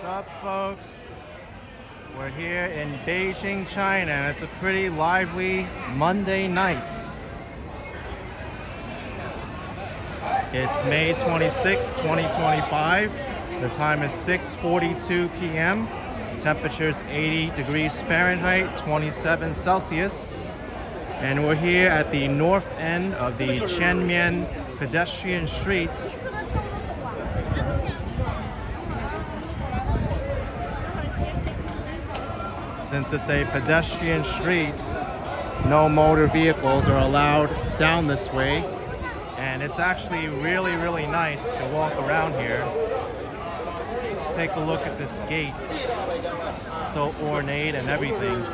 up, folks? We're here in Beijing, China, and it's a pretty lively Monday night. It's May 26, 2025. The time is 6:42 p.m. Temperature is 80 degrees Fahrenheit, 27 Celsius. And we're here at the north end of the Qianmen pedestrian streets. Since it's a pedestrian street, no motor vehicles are allowed down this way. And it's actually really, really nice to walk around here. Just take a look at this gate. So ornate and everything.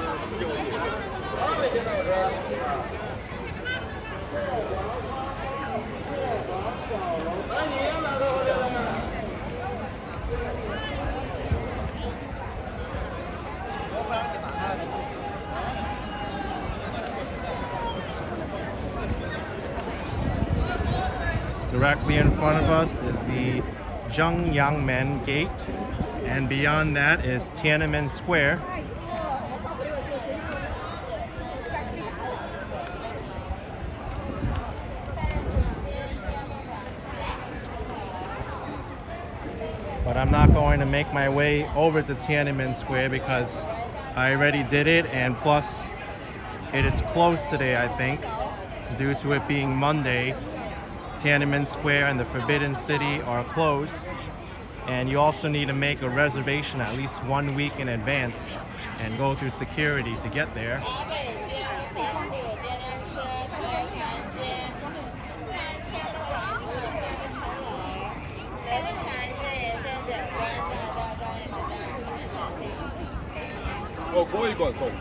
Directly in front of us is the Qianmen gate, and beyond that is Qianmen Square. But I'm not going to make my way over to Tiananmen Square because I already did it, and plus it is closed today, I think, due to it being Monday. Tiananmen Square and the Forbidden City are closed, and you also need to make a reservation at least 1 week in advance and go through security to get there.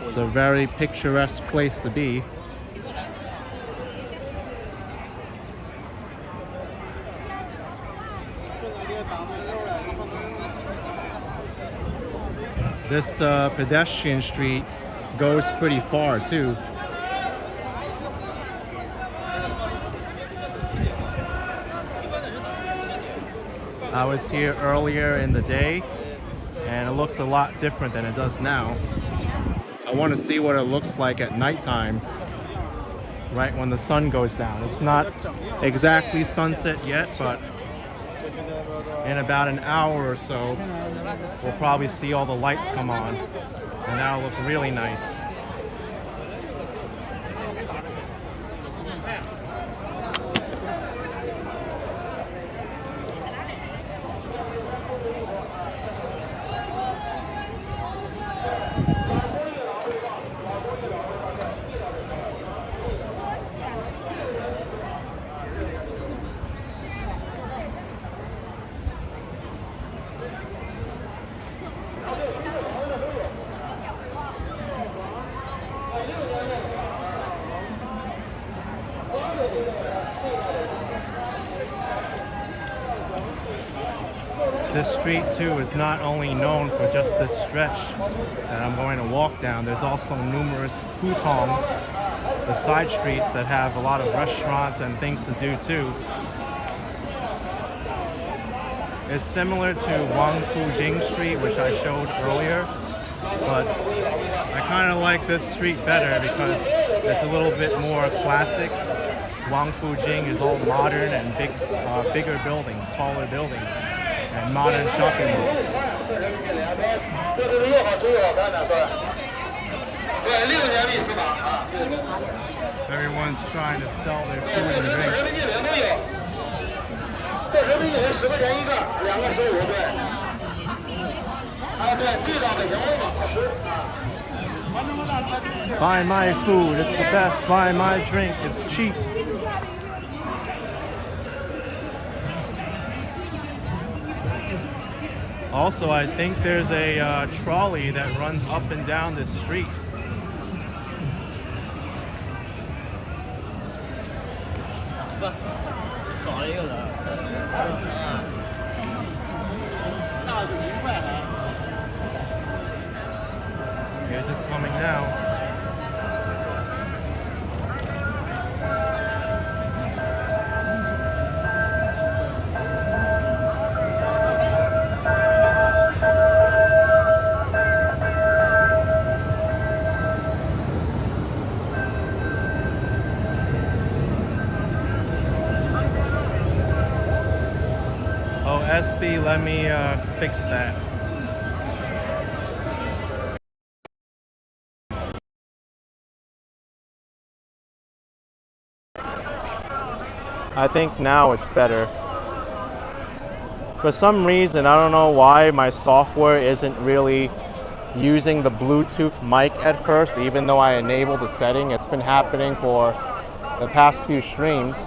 It's a very picturesque place to be. This pedestrian street goes pretty far too. I was here earlier in the day and it looks a lot different than it does now. I want to see what it looks like at nighttime, right when the sun goes down. It's not exactly sunset yet, but in about an hour or so, we'll probably see all the lights come on, and that'll look really nice. This street too is not only known for just this stretch that I'm going to walk down. There's also numerous hutongs, the side streets that have a lot of restaurants and things to do too. It's similar to Wangfujing Street, which I showed earlier, but I kind of like this street better because it's a little bit more classic. Wangfujing is all modern and bigger buildings, taller buildings, and modern shopping malls. Everyone's trying to sell their food and drinks. Buy my food, it's the best. Buy my drink, it's cheap. Also, I think there's a trolley that runs up and down this street. Here's it coming now. recipe. Let me fix that. I think now it's better. For some reason, I don't know why my software isn't really using the Bluetooth mic at first, even though I enabled the setting. It's been happening for the past few streams.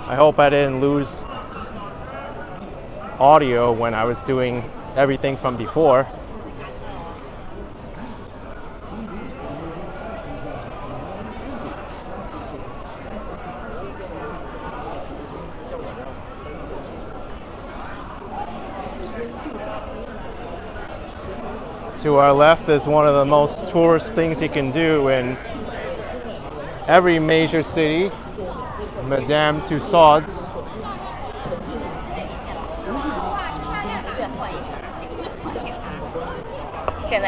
I hope I didn't lose audio when I was doing everything from before. To our left is one of the most tourist things you can do in every major city, Madame Tussauds. In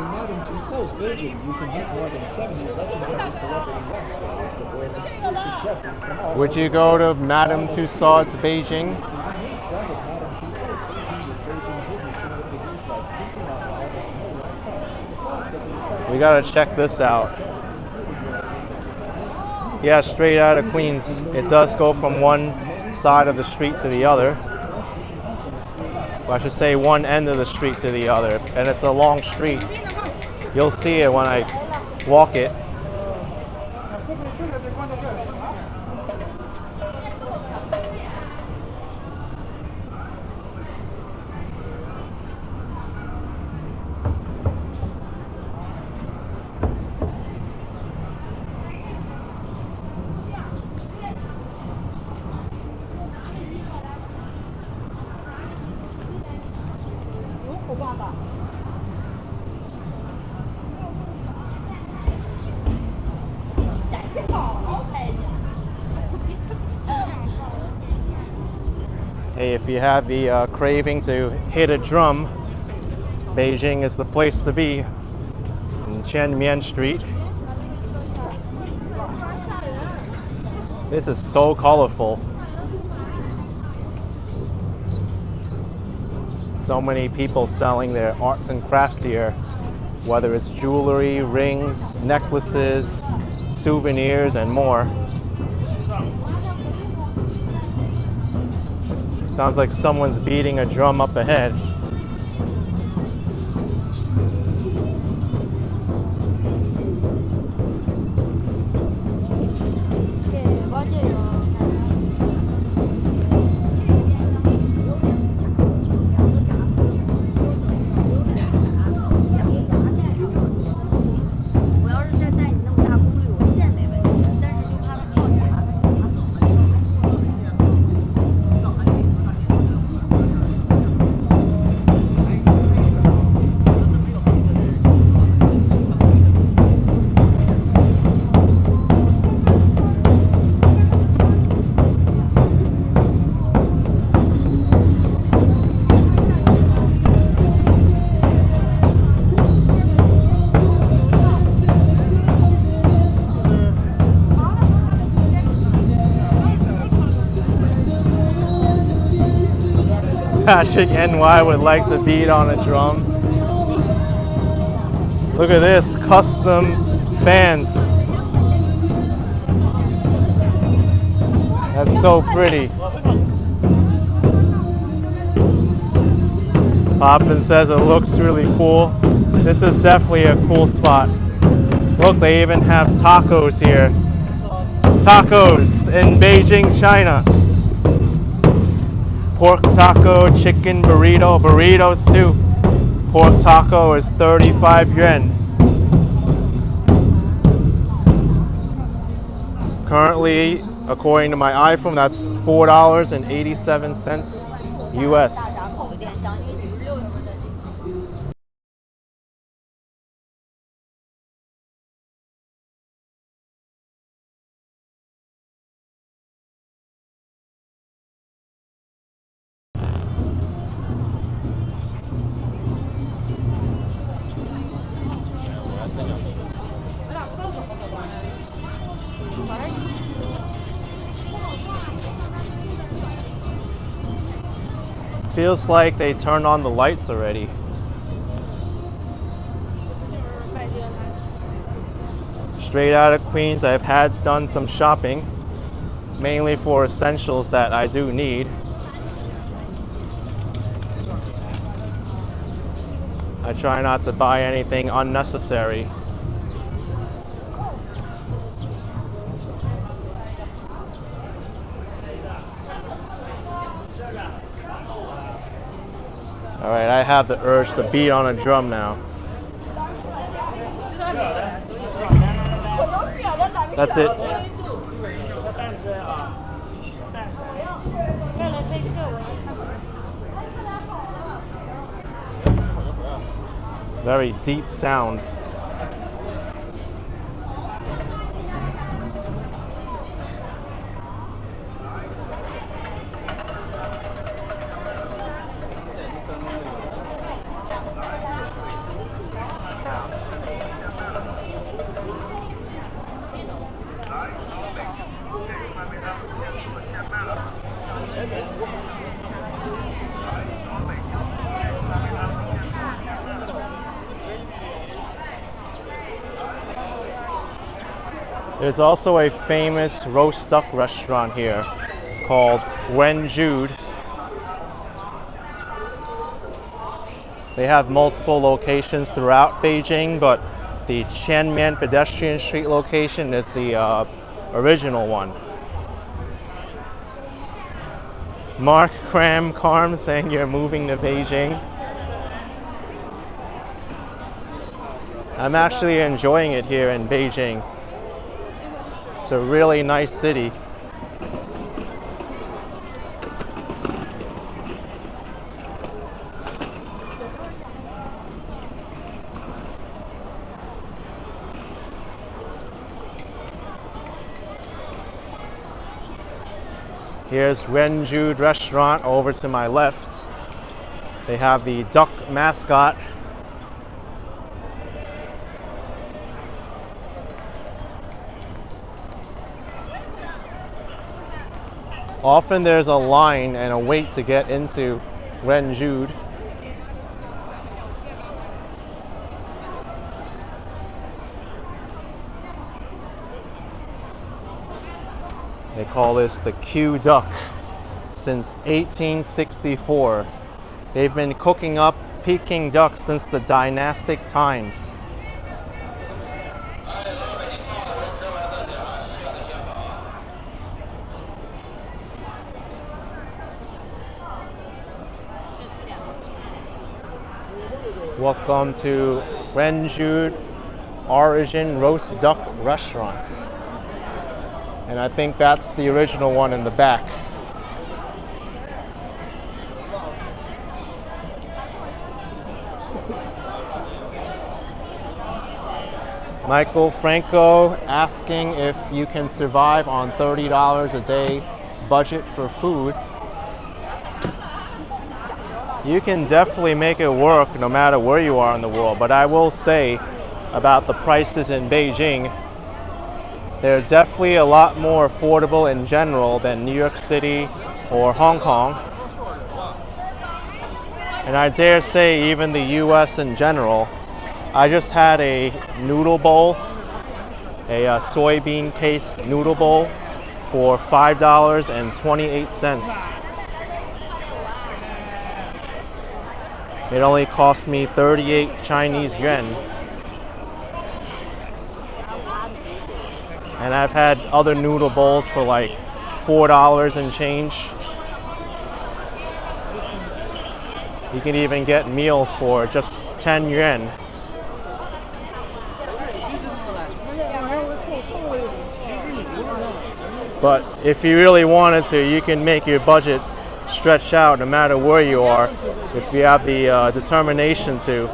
Madame Tussauds, Beijing, you can meet more than 70 legendary celebrity rock Would you go to Madame Tussauds, Beijing? We gotta check this out. Yeah, straight out of Queens. It does go from one side of the street to the other. Well, I should say one end of the street to the other. And it's a long street. You'll see it when I walk it. Hey, if you have the craving to hit a drum, Beijing is the place to be in Qianmen Street. This is so colorful. So many people selling their arts and crafts here, whether it's jewelry, rings, necklaces, souvenirs, and more. Sounds like someone's beating a drum up ahead. Patrick NY would like to beat on a drum. Look at this, custom fans. That's so pretty. Poppin says it looks really cool. This is definitely a cool spot. Look, they even have tacos here. Tacos in Beijing, China. Pork taco, chicken burrito, burritos too. Pork taco is 35 yuan. Currently, according to my iPhone, that's $4.87 US. feels like they turned on the lights already. Straight out of Queens, I've done some shopping, mainly for essentials that I do need. I try not to buy anything unnecessary. Alright, I have the urge to beat on a drum now. That's it. Very deep sound. There's also a famous roast duck restaurant here called Wen Jude. They have multiple locations throughout Beijing, but the Qianmen pedestrian street location is the original one. Mark Cram Carm saying you're moving to Beijing. I'm actually enjoying it here in Beijing. It's a really nice city. Here's Wen Jude restaurant over to my left. They have the duck mascot. Often there's a line and a wait to get into Wen Jude. They call this the Q duck since 1864. They've been cooking up Peking duck since the dynastic times. Welcome to Wen Jude Origin Roast Duck Restaurant. And I think that's the original one in the back. Michael Franco asking if you can survive on $30 a day budget for food. You can definitely make it work no matter where you are in the world, but I will say about the prices in Beijing, they're definitely a lot more affordable in general than New York City or Hong Kong. And I dare say even the US in general. I just had a noodle bowl, a soybean paste noodle bowl for $5.28. It only cost me 38 Chinese yuan. And I've had other noodle bowls for like $4 and change. You can even get meals for just 10 yuan. But if you really wanted to, you can make your budget stretch out no matter where you are, if you have the determination to.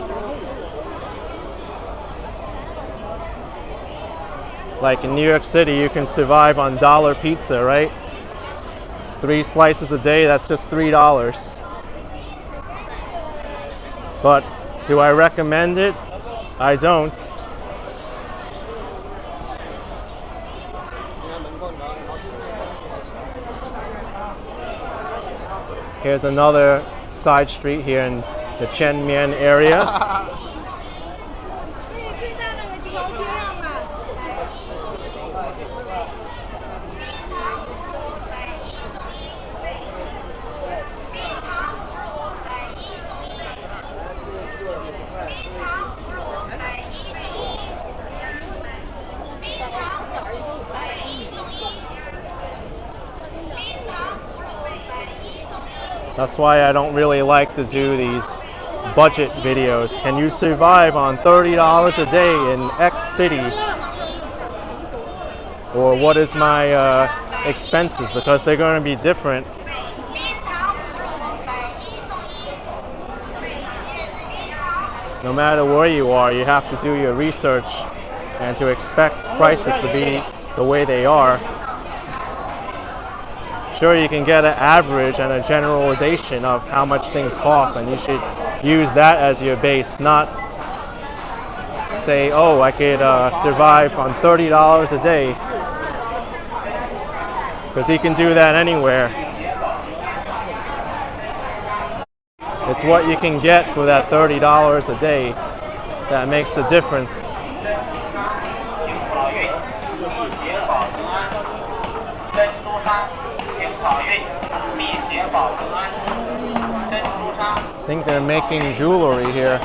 Like in New York City, you can survive on dollar pizza, right? 3 slices a day, that's just $3. But do I recommend it? I don't. Here's another side street here in the Qianmen area. That's why I don't really like to do these budget videos. Can you survive on $30 a day in X city? Or what is my expenses? Because they're going to be different. No matter where you are, you have to do your research and to expect prices to be the way they are. Sure, you can get an average and a generalization of how much things cost, and you should use that as your base, not say, oh, I could survive on $30 a day, because you can do that anywhere. It's what you can get for that $30 a day that makes the difference. I think they're making jewelry here.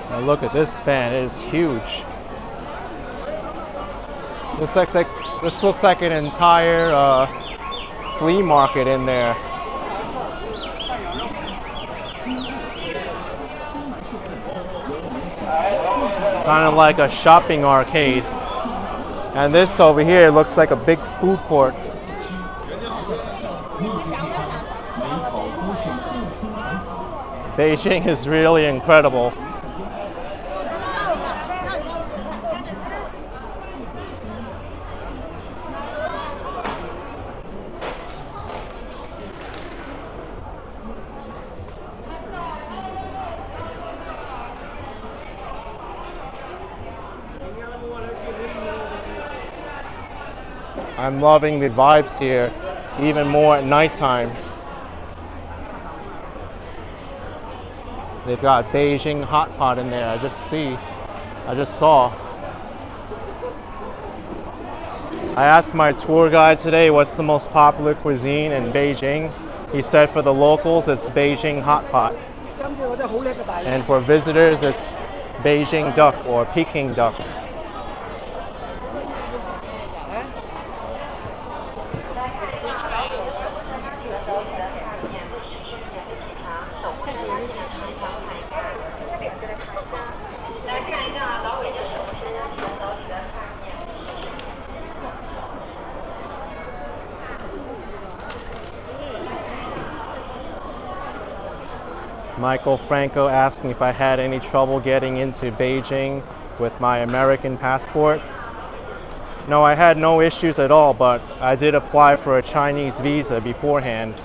Now look at this fan, it is huge. This looks like an entire flea market in there. Kind of like a shopping arcade. And this over here looks like a big food court. Beijing is really incredible. I'm loving the vibes here, even more at nighttime. They've got Beijing hot pot in there. I just saw. I asked my tour guide today what's the most popular cuisine in Beijing. He said for the locals it's Beijing hot pot. And for visitors it's Beijing duck or Peking duck. Michael Franco asked me if I had any trouble getting into Beijing with my American passport. No, I had no issues at all, but I did apply for a Chinese visa beforehand.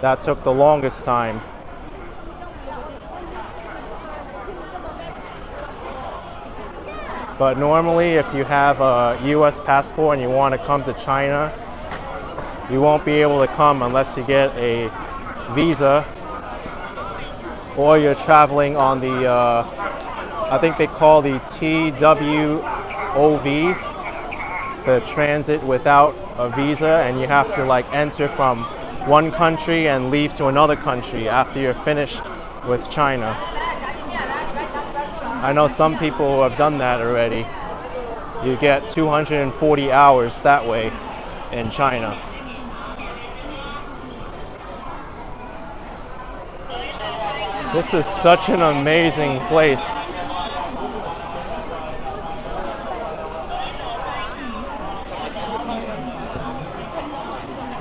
That took the longest time. But normally, if you have a US passport and you want to come to China, you won't be able to come unless you get a visa or you're traveling on the, I think they call the TWOV, the transit without a visa, and you have to like enter from one country and leave to another country after you're finished with China. I know some people who have done that already. You get 240 hours that way in China. This is such an amazing place.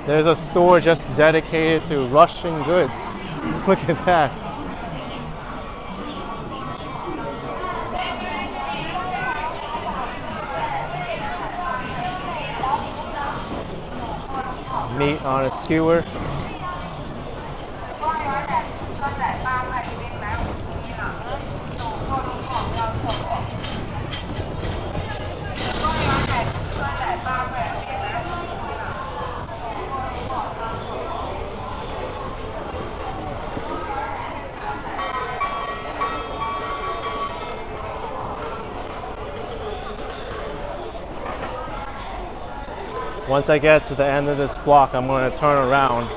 There's a store just dedicated to Russian goods. Look at that. Meat on a skewer. Once I get to the end of this block, I'm going to turn around.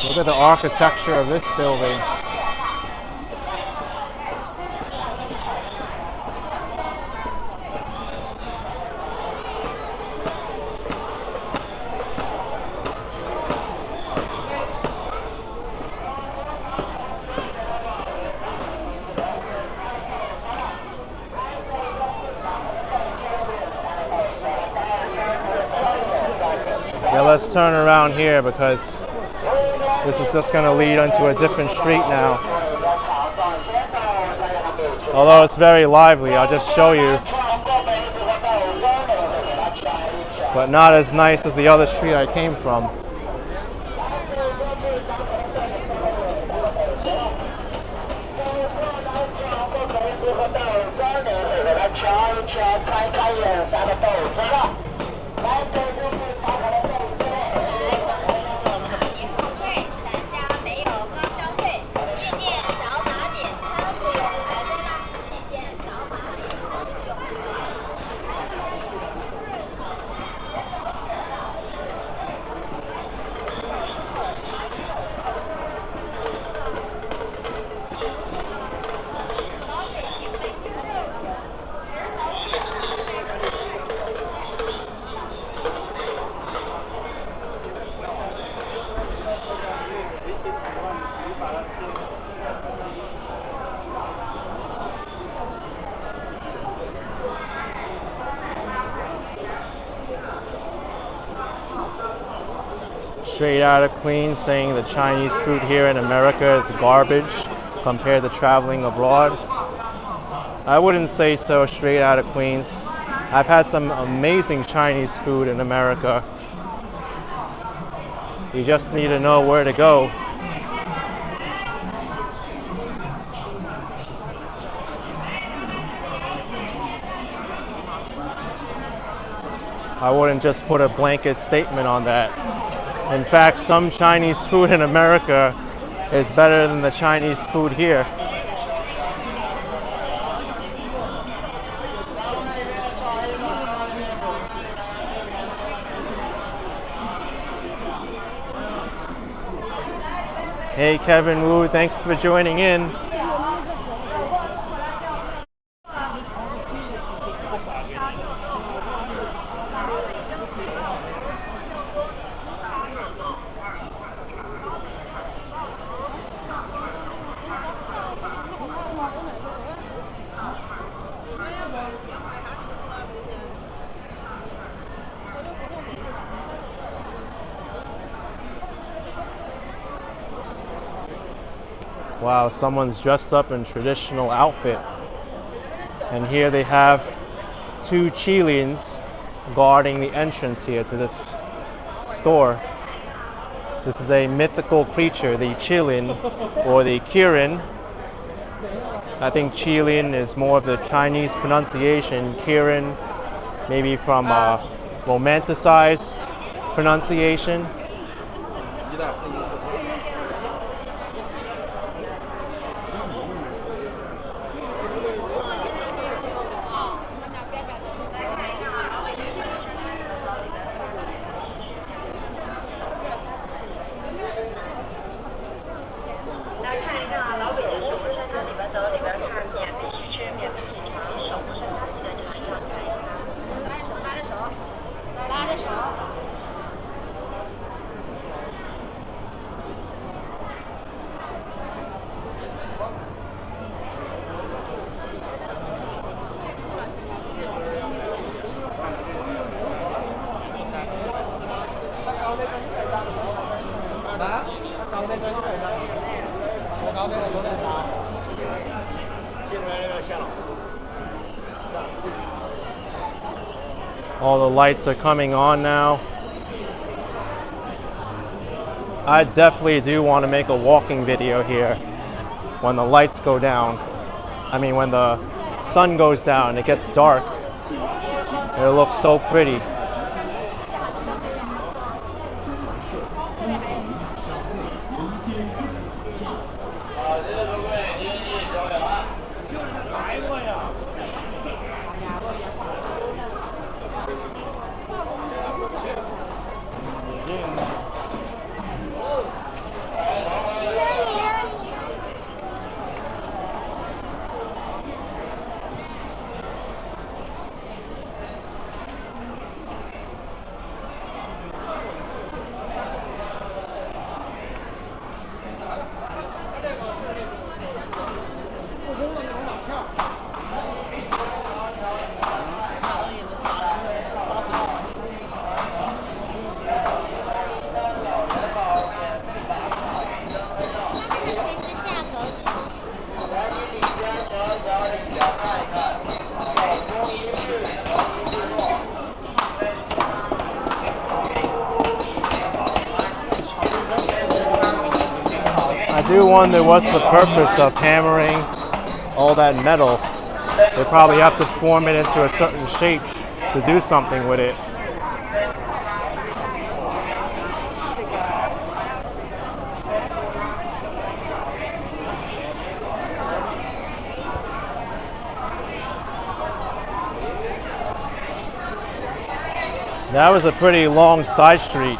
Look at the architecture of this building. Now let's turn around here because this is just going to lead onto a different street now. Although it's very lively, I'll just show you. But not as nice as the other street I came from. Straight out of Queens saying the Chinese food here in America is garbage compared to traveling abroad. I wouldn't say so straight out of Queens. I've had some amazing Chinese food in America. You just need to know where to go. I wouldn't just put a blanket statement on that. In fact, some Chinese food in America is better than the Chinese food here. Hey Kevin Wu, thanks for joining in. Wow, someone's dressed up in traditional outfit. And here they have two Chileans guarding the entrance here to this store. This is a mythical creature, the Chilean or the Kirin. I think Chilean is more of the Chinese pronunciation. Kirin, maybe from romanticized pronunciation. All the lights are coming on now. I definitely do want to make a walking video here when the lights go down. I mean, when the sun goes down, it gets dark. It looks so pretty. I do wonder what's the purpose of hammering all that metal. They probably have to form it into a certain shape to do something with it. That was a pretty long side street.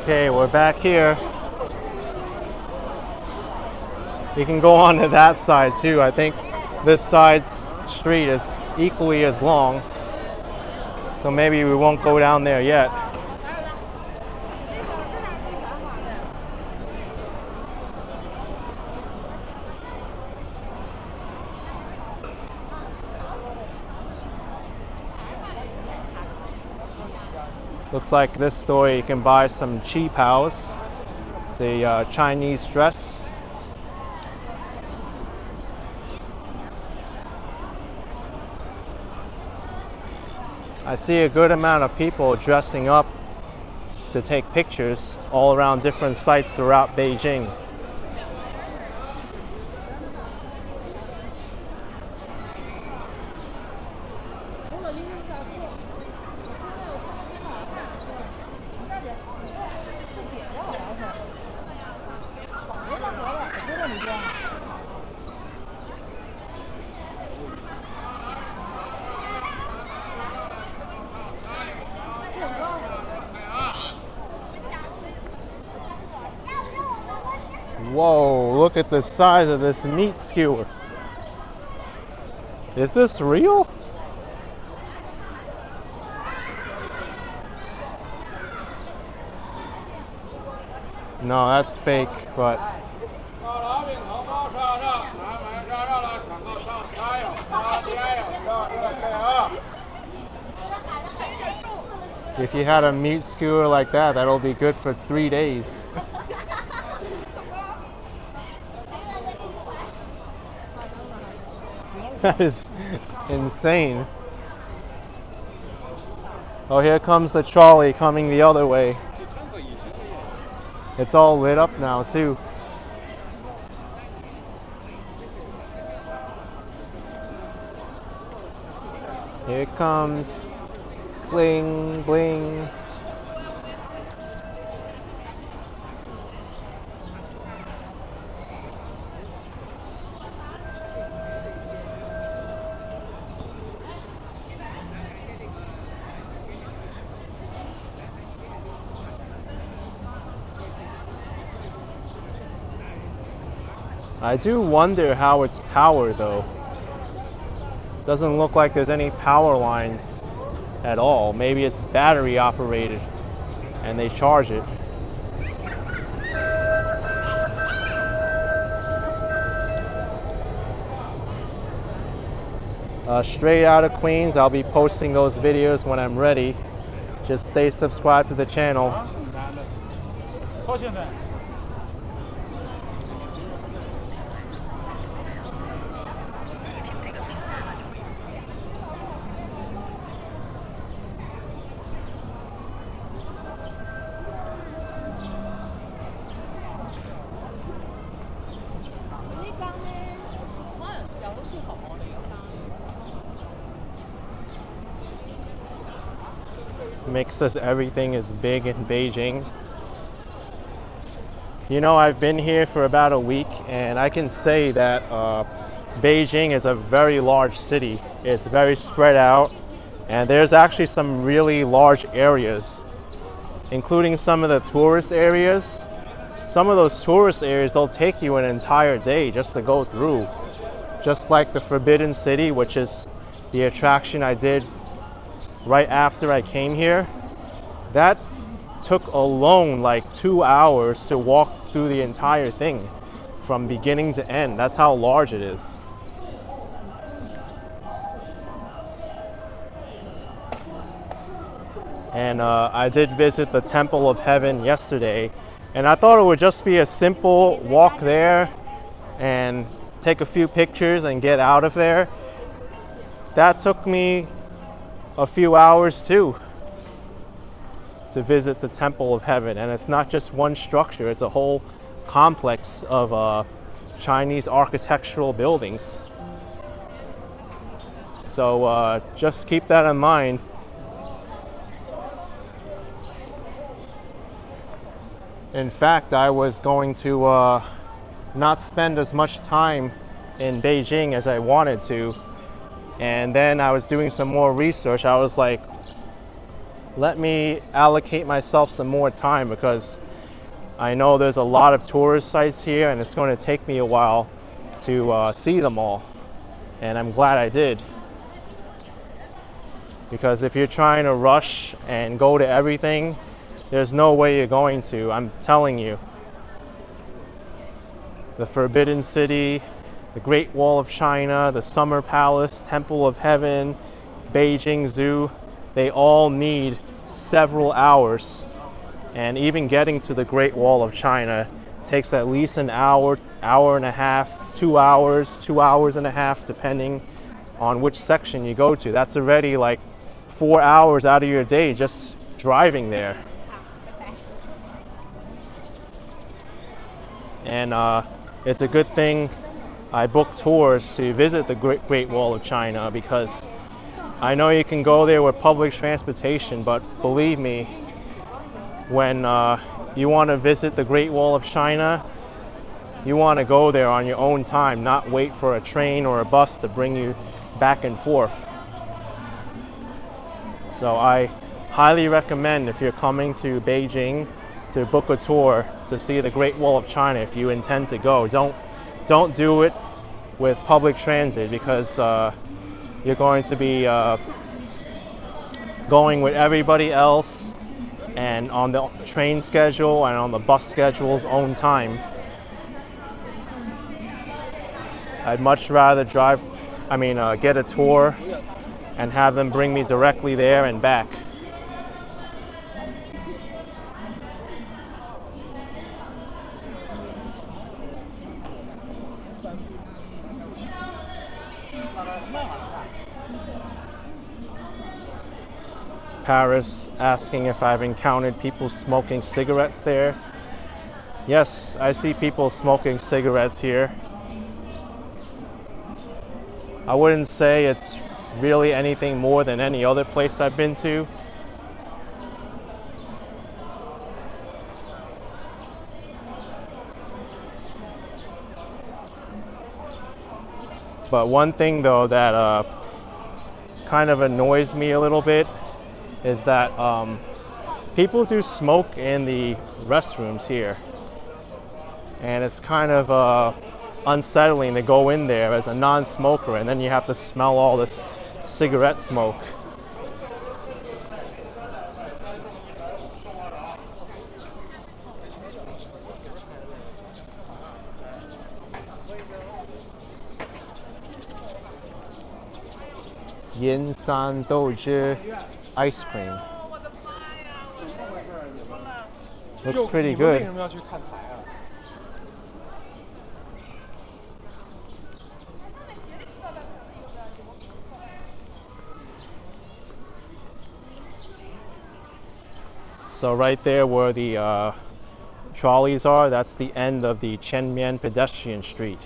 Okay, we're back here. You can go on to that side too. I think this side's street is equally as long, so maybe we won't go down there yet. Looks like this store you can buy some chi paos, the Chinese dress. I see a good amount of people dressing up to take pictures all around different sites throughout Beijing. Whoa, look at the size of this meat skewer. Is this real? No, that's fake, but if you had a meat skewer like that, that'll be good for 3 days. That is insane. Oh, here comes the trolley coming the other way. It's all lit up now too. Here it comes. Bling, bling. I do wonder how it's powered though. Doesn't look like there's any power lines at all. Maybe it's battery operated and they charge it. Straight out of Queens. I'll be posting those videos when I'm ready. Just stay subscribed to the channel. Makes us everything is big in Beijing. You know, I've been here for about a week and I can say that Beijing is a very large city. It's very spread out and there's actually some really large areas, including some of the tourist areas. Some of those tourist areas, they'll take you an entire day just to go through. Just like the Forbidden City, which is the attraction I did right after I came here. That took alone like 2 hours to walk through the entire thing from beginning to end. That's how large it is. And I did visit the Temple of Heaven yesterday, and I thought it would just be a simple walk there and take a few pictures and get out of there. That took me a few hours too to visit the Temple of Heaven, and it's not just one structure, it's a whole complex of Chinese architectural buildings. So just keep that in mind. In fact, I was going to not spend as much time in Beijing as I wanted to. And then I was doing some more research. I was like, let me allocate myself some more time because I know there's a lot of tourist sites here and it's going to take me a while to see them all. And I'm glad I did. Because if you're trying to rush and go to everything, there's no way you're going to. I'm telling you. The Forbidden City, the Great Wall of China, the Summer Palace, Temple of Heaven, Beijing Zoo, they all need several hours. And even getting to the Great Wall of China takes at least an hour, hour and a half, 2 hours, 2 hours and a half, depending on which section you go to. That's already like 4 hours out of your day just driving there. And it's a good thing I booked tours to visit the Great Wall of China, because I know you can go there with public transportation, but believe me, when you want to visit the Great Wall of China, you want to go there on your own time, not wait for a train or a bus to bring you back and forth. So I highly recommend, if you're coming to Beijing, to book a tour to see the Great Wall of China if you intend to go. Don't do it with public transit, because you're going to be going with everybody else and on the train schedule and on the bus schedule's own time. I'd much rather get a tour and have them bring me directly there and back. Paris asking if I've encountered people smoking cigarettes there. Yes, I see people smoking cigarettes here. I wouldn't say it's really anything more than any other place I've been to. But one thing though that kind of annoys me a little bit is that people do smoke in the restrooms here, and it's kind of unsettling to go in there as a non-smoker, and then you have to smell all this cigarette smoke. Yin San Douzhi ice cream. Looks pretty good. So right there where the trolleys are, that's the end of the Qianmen pedestrian street.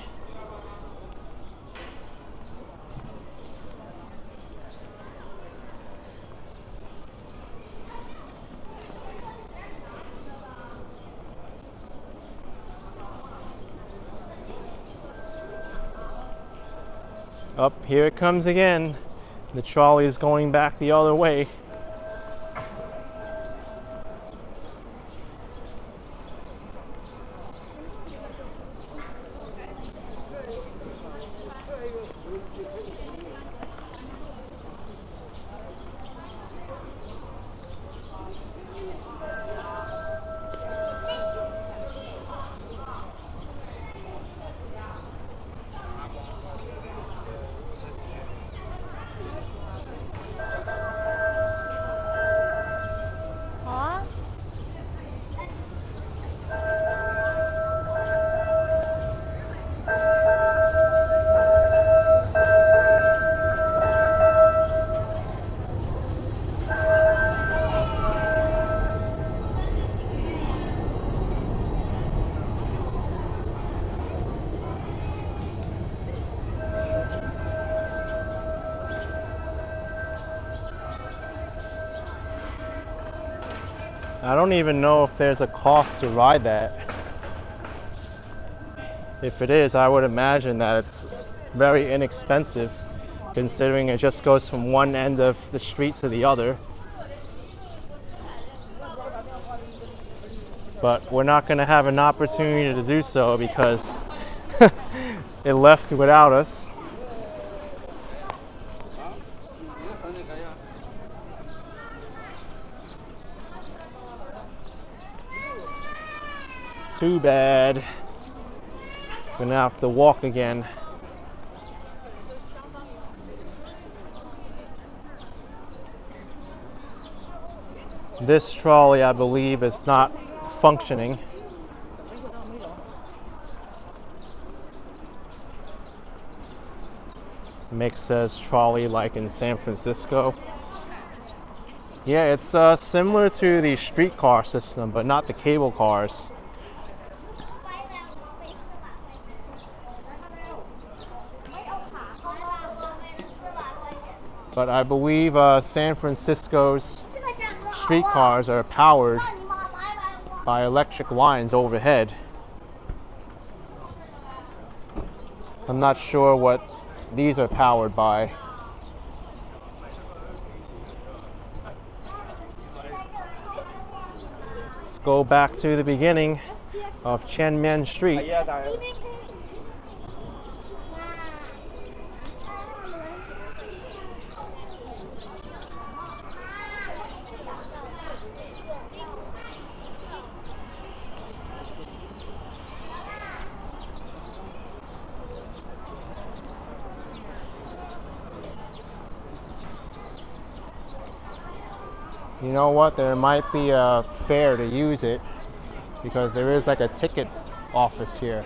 Up here it comes again. The trolley is going back the other way. I don't even know if there's a cost to ride that. If it is, I would imagine that it's very inexpensive, considering it just goes from one end of the street to the other. But we're not going to have an opportunity to do so because it left without us. Too bad. Gonna have to walk again. This trolley, I believe, is not functioning. Mick says trolley like in San Francisco. Yeah, it's similar to the streetcar system, but not the cable cars. But I believe San Francisco's streetcars are powered by electric lines overhead. I'm not sure what these are powered by. Let's go back to the beginning of Qianmen Street. You know what? There might be a fare to use it because there is like a ticket office here.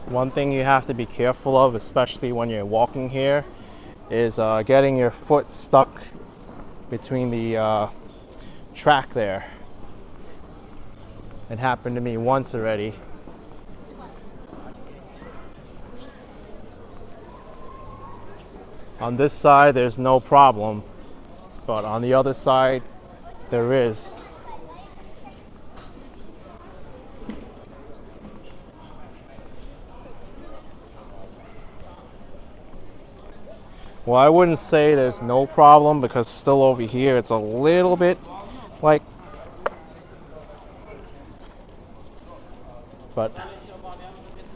One thing you have to be careful of, especially when you're walking here, is getting your foot stuck between the track there. It happened to me once already. On this side, there's no problem, but on the other side, there is. Well, I wouldn't say there's no problem because still over here, it's a little bit like, but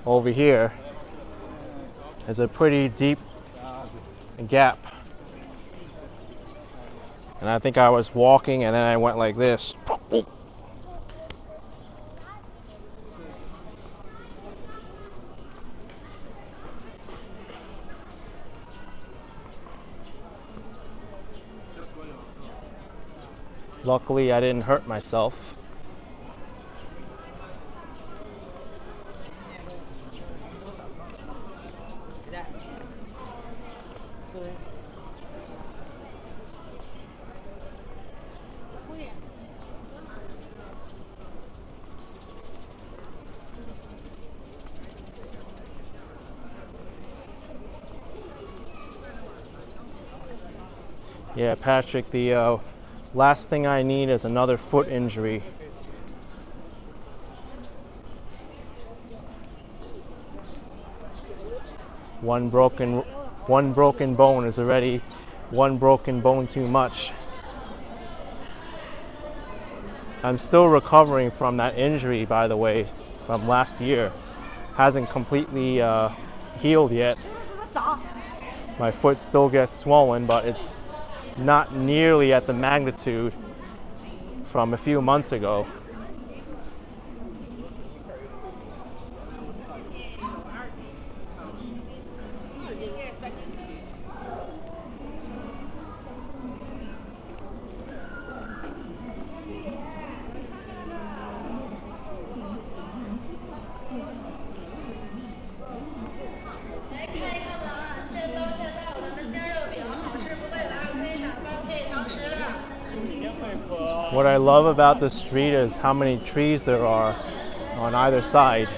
over here is a pretty deep gap. And I think I was walking and then I went like this. Luckily, I didn't hurt myself. Yeah, Patrick, the last thing I need is another foot injury. One broken bone is already one broken bone too much. I'm still recovering from that injury, by the way, from last year. Hasn't completely healed yet. My foot still gets swollen, but it's not nearly at the magnitude from a few months ago. What I love about the street is how many trees there are on either side.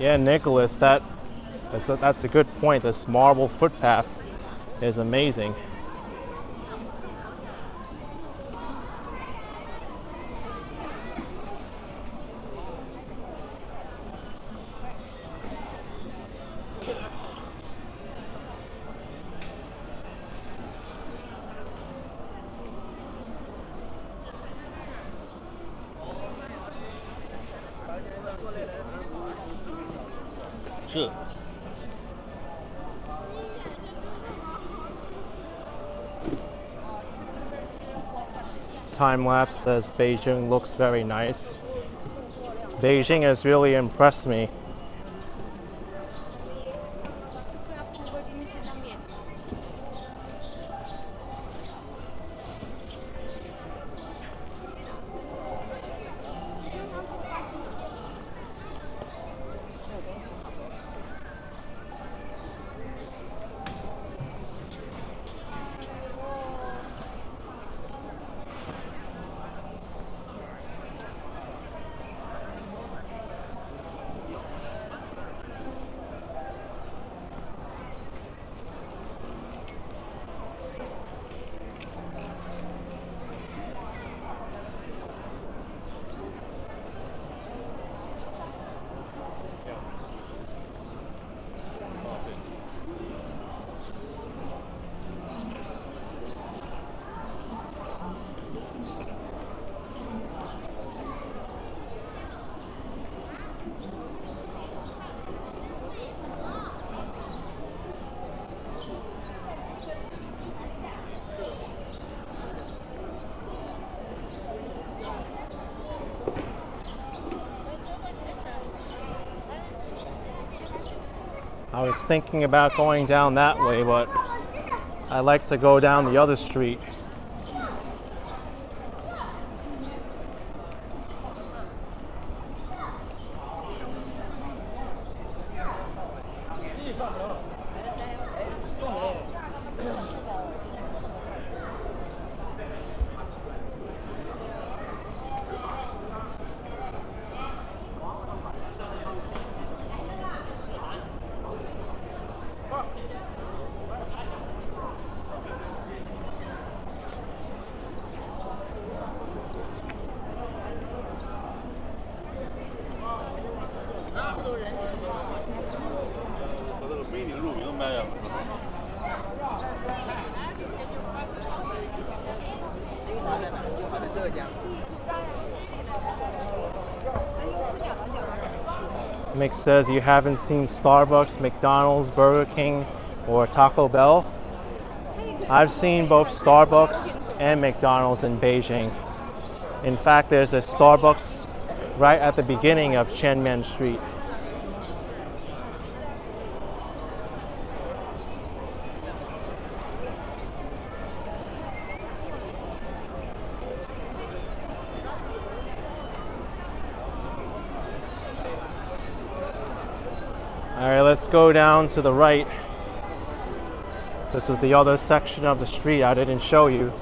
Yeah, Nicholas, that's a good point. This marble footpath is amazing. Time lapse says Beijing looks very nice. Beijing has really impressed me. I was thinking about going down that way, but I like to go down the other street. Mick says you haven't seen Starbucks, McDonald's, Burger King, or Taco Bell. I've seen both Starbucks and McDonald's in Beijing. In fact, there's a Starbucks right at the beginning of Qianmen Street. Alright, let's go down to the right. This is the other section of the street I didn't show you.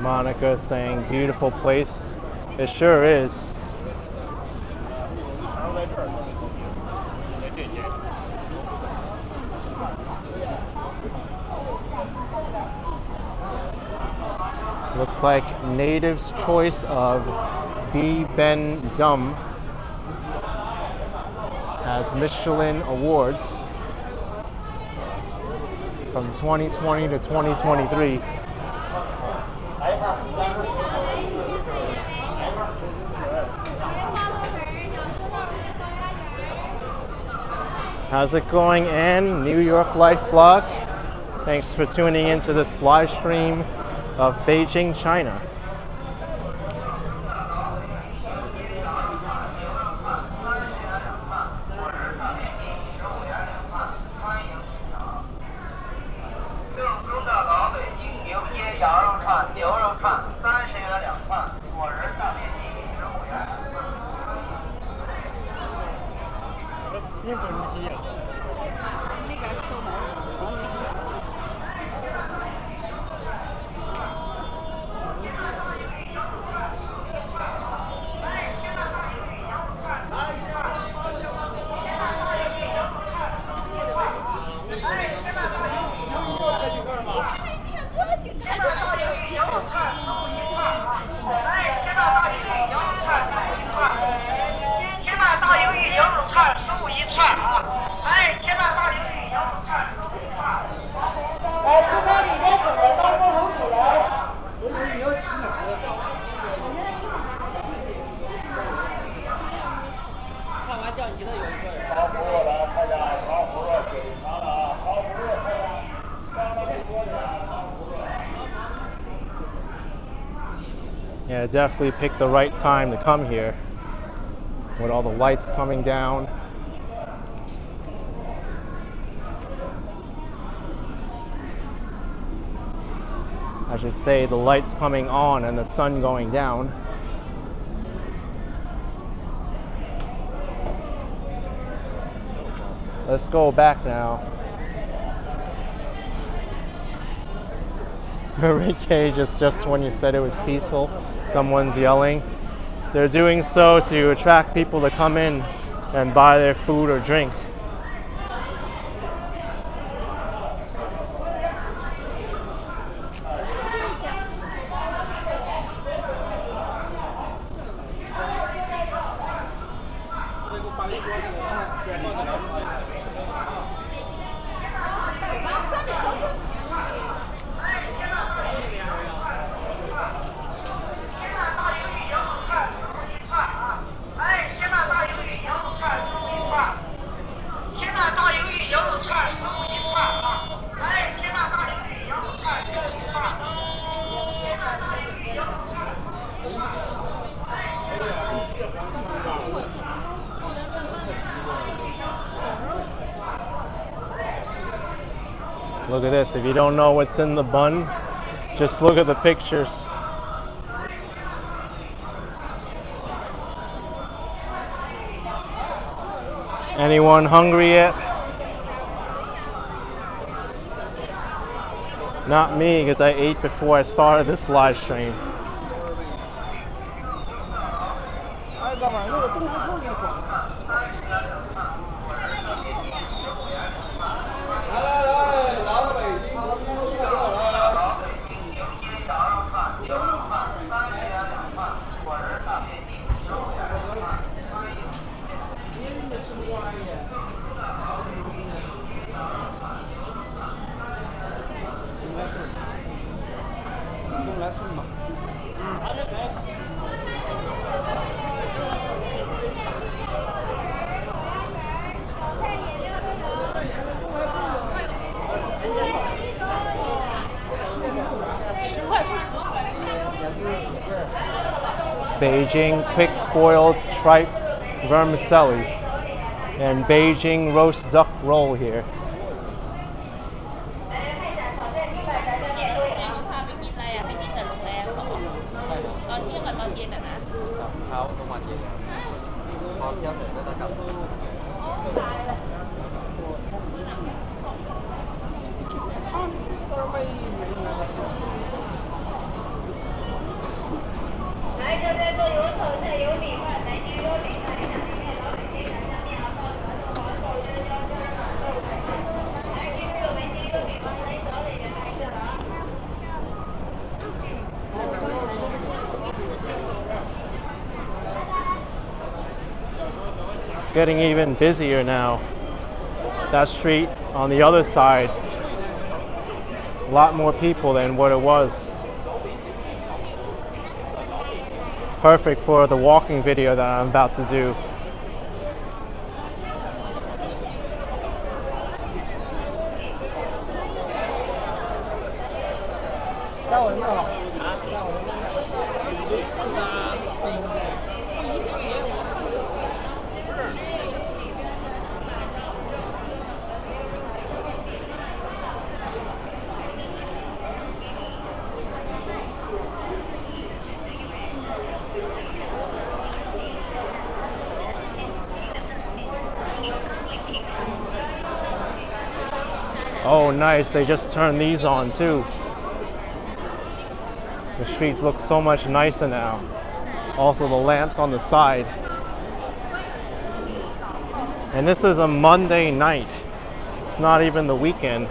Monica saying beautiful place. It sure is. Looks like natives' choice of Ben Dum has Michelin awards from 2020 to 2023. How's it going, Ann? New York Life Vlog. Thanks for tuning into this live stream of Beijing, China. Yeah, definitely picked the right time to come here with all the lights coming down. I should say the lights coming on and the sun going down. Let's go back now. Bird cage is just when you said it was peaceful. Someone's yelling. They're doing so to attract people to come in and buy their food or drink. Look at this. If you don't know what's in the bun, just look at the pictures. Anyone hungry yet? Not me, because I ate before I started this live stream. Beijing quick boiled tripe vermicelli and Beijing roast duck roll here. It's getting even busier now. That street on the other side, a lot more people than what it was. Perfect for the walking video that I'm about to do. Oh, nice. They just turned these on too. The streets look so much nicer now. Also the lamps on the side. And this is a Monday night. It's not even the weekend.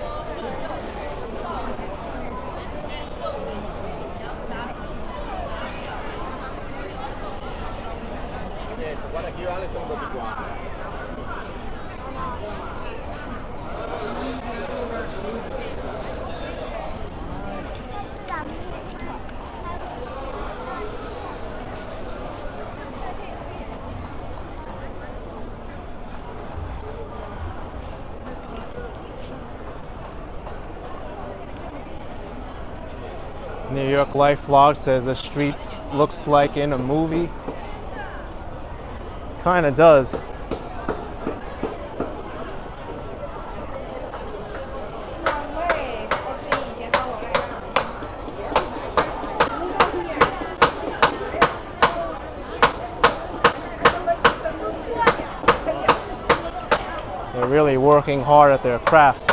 New York Life Vlog says the streets looks like in a movie. Kinda does. They're really working hard at their craft.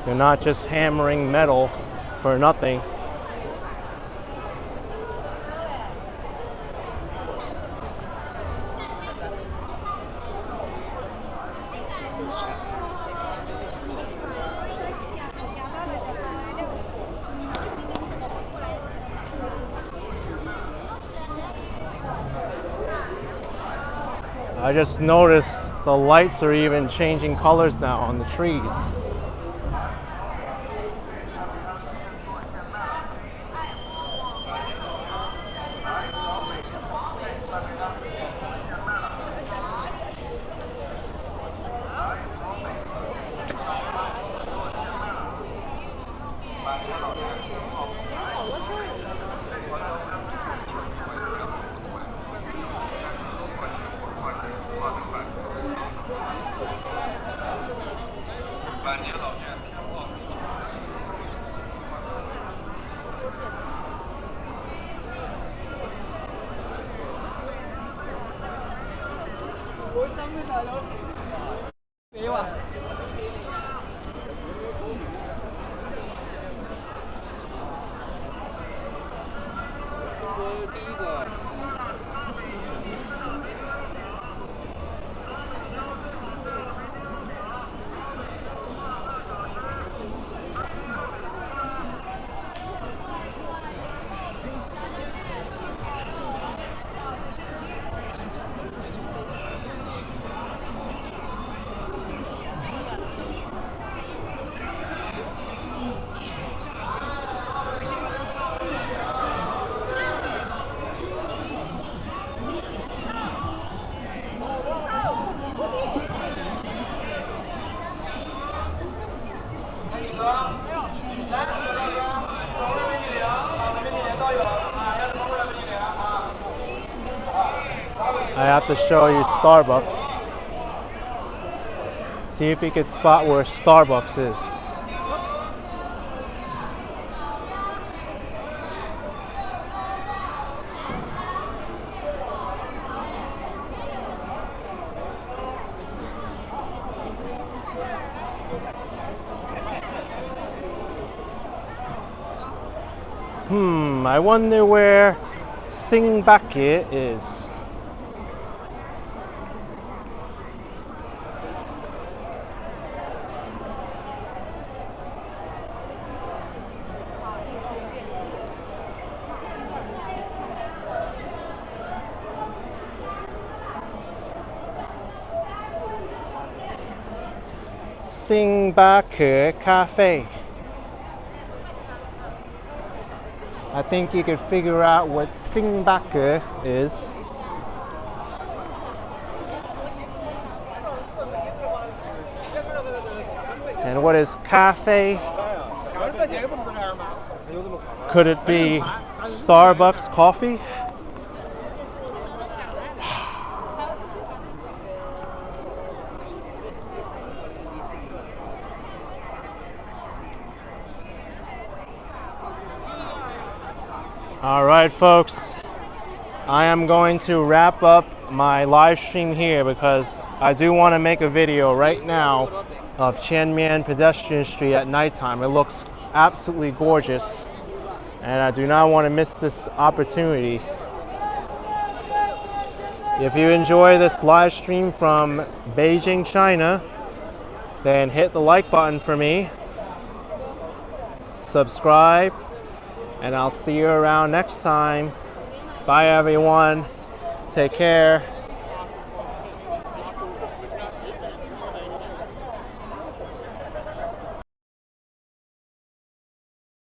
They're not just hammering metal for nothing. I just noticed the lights are even changing colors now on the trees. I have to show you Starbucks. See if you can spot where Starbucks is. I wonder where Singbake is. Singbake Cafe. I think you could figure out what Singbake is. And what is cafe? Could it be Starbucks coffee? Alright folks, I am going to wrap up my live stream here because I do want to make a video right now of Qianmen pedestrian street at nighttime. It looks absolutely gorgeous and I do not want to miss this opportunity. If you enjoy this live stream from Beijing, China, then hit the like button for me, subscribe, and I'll see you around next time. Bye everyone. Take care.